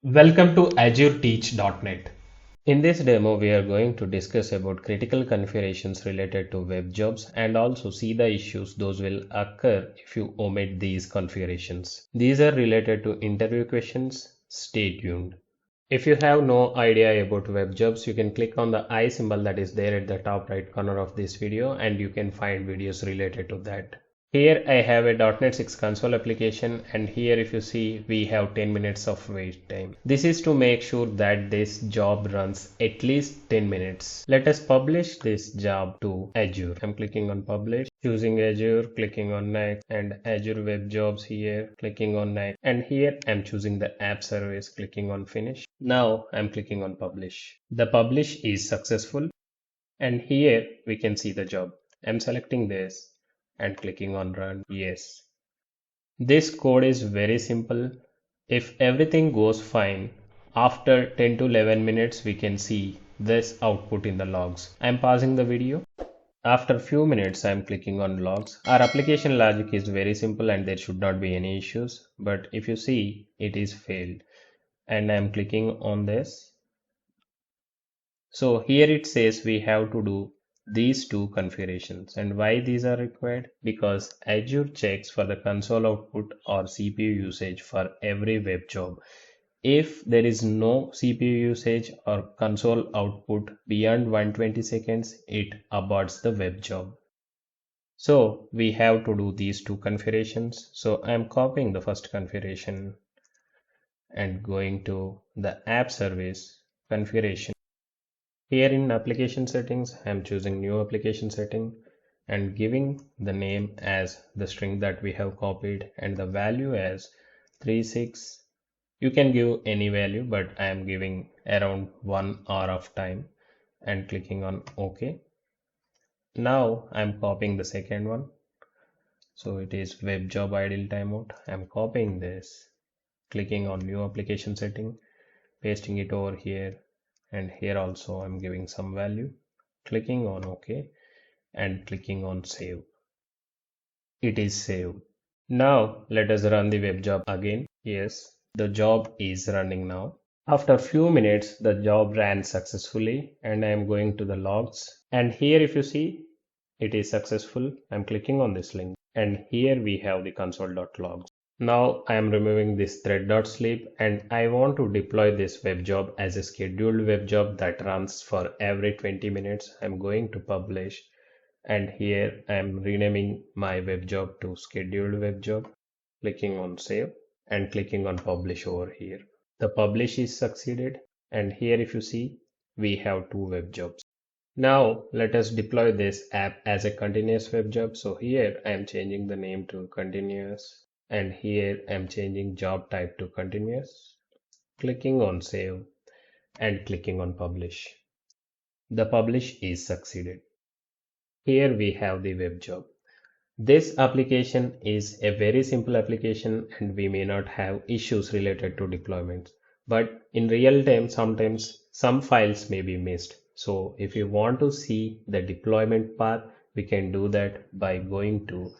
Welcome to AzureTeach.net. In this demo, we are going to discuss about critical configurations related to web jobs and also see the issues those will occur if you omit these configurations. These are related to interview questions. Stay tuned. If you have no idea about web jobs, you can click on the I symbol that is there at the top right corner of this video and you can find videos related to that. Here I have a .NET 6 console application, and here if you see we have 10 minutes of wait time. This is to make sure that this job runs at least 10 minutes. Let us publish this job to Azure. I'm clicking on publish, choosing Azure, clicking on next, and Azure Webjobs here, clicking on next, and here I'm choosing the app service, clicking on finish. Now I'm clicking on publish. The publish is successful, and here we can see the job. I'm selecting this and clicking on run. Yes. This code is very simple. If everything goes fine, after 10 to 11 minutes we can see this output in the logs. I'm pausing the video. After few minutes I'm clicking on logs. Our application logic is very simple and there should not be any issues. But if you see, it is failed. And I'm clicking on this. So here it says we have to do these two configurations. And why these are required? Because Azure checks for the console output or CPU usage for every web job. If there is no CPU usage or console output beyond 120 seconds, it aborts the web job. So we have to do these two configurations. So I'm copying the first configuration and going to the app service configuration. Here in application settings, I am choosing new application setting and giving the name as the string that we have copied and the value as 36. You can give any value, but I am giving around 1 hour of time and clicking on OK. Now I am copying the second one. So it is web job idle timeout. I am copying this, clicking on new application setting, pasting it over here, and here also I'm giving some value, clicking on OK and clicking on save. It is saved. Now let us run the web job again. Yes, the job is running now. After few minutes the job ran successfully and I am going to the logs, and here if you see it is successful. I'm clicking on this link and here we have the console.logs. Now I am removing this thread.sleep and I want to deploy this web job as a scheduled web job that runs for every 20 minutes. I'm going to publish, and here I am renaming my web job to scheduled web job, clicking on save and clicking on publish over here. The publish is succeeded, and here if you see we have two web jobs. Now let us deploy this app as a continuous web job. So here I am changing the name to continuous, and here I am changing job type to continuous, clicking on save and clicking on publish. The publish is succeeded. Here we have the web job. This application is a very simple application and we may not have issues related to deployments. But in real time, sometimes some files may be missed. So if you want to see the deployment path, we can do that by going to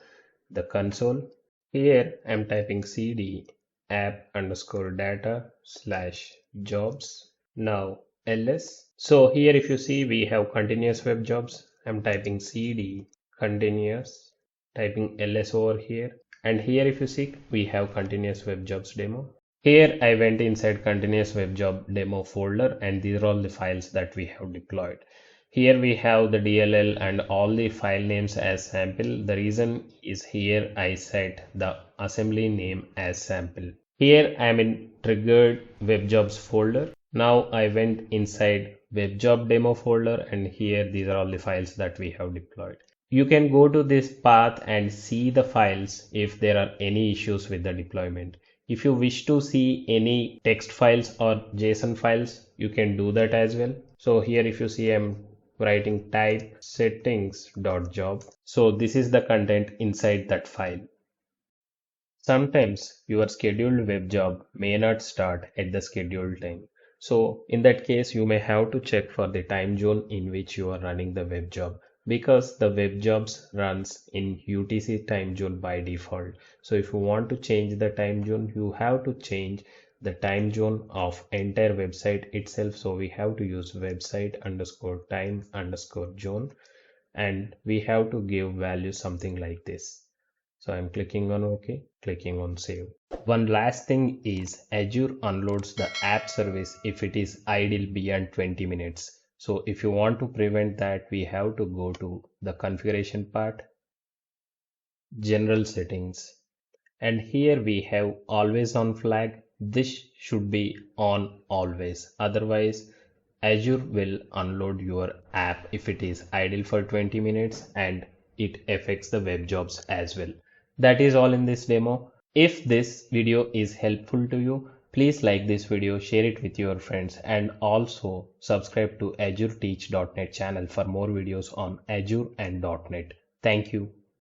the console. Here I'm typing cd app_data/jobs. Now ls. So here if you see we have continuous web jobs. I'm typing cd continuous, typing ls over here, and here if you see we have continuous web jobs demo. Here I went inside continuous web job demo folder and these are all the files that we have deployed. Here we have the DLL and all the file names as sample. The reason is here I set the assembly name as sample. Here I am in triggered web jobs folder. Now I went inside web job demo folder and here these are all the files that we have deployed. You can go to this path and see the files if there are any issues with the deployment. If you wish to see any text files or JSON files, you can do that as well. So here if you see I'm writing type settings.job. So this is the content inside that file. Sometimes your scheduled web job may not start at the scheduled time. So in that case, you may have to check for the time zone in which you are running the web job, because the web jobs runs in UTC time zone by default. So if you want to change the time zone, you have to change the time zone of entire website itself. So we have to use website underscore time underscore zone, and we have to give value something like this. So I'm clicking on OK, clicking on save. One last thing is Azure unloads the app service if it is idle beyond 20 minutes. So if you want to prevent that, we have to go to the configuration part, general settings, and here we have always on flag. This should be on always, otherwise Azure will unload your app if it is idle for 20 minutes and it affects the web jobs as well. That is all in this demo. If this video is helpful to you, please like this video, share it with your friends, and also subscribe to Azure Teach.net channel for more videos on Azure and .NET. Thank you.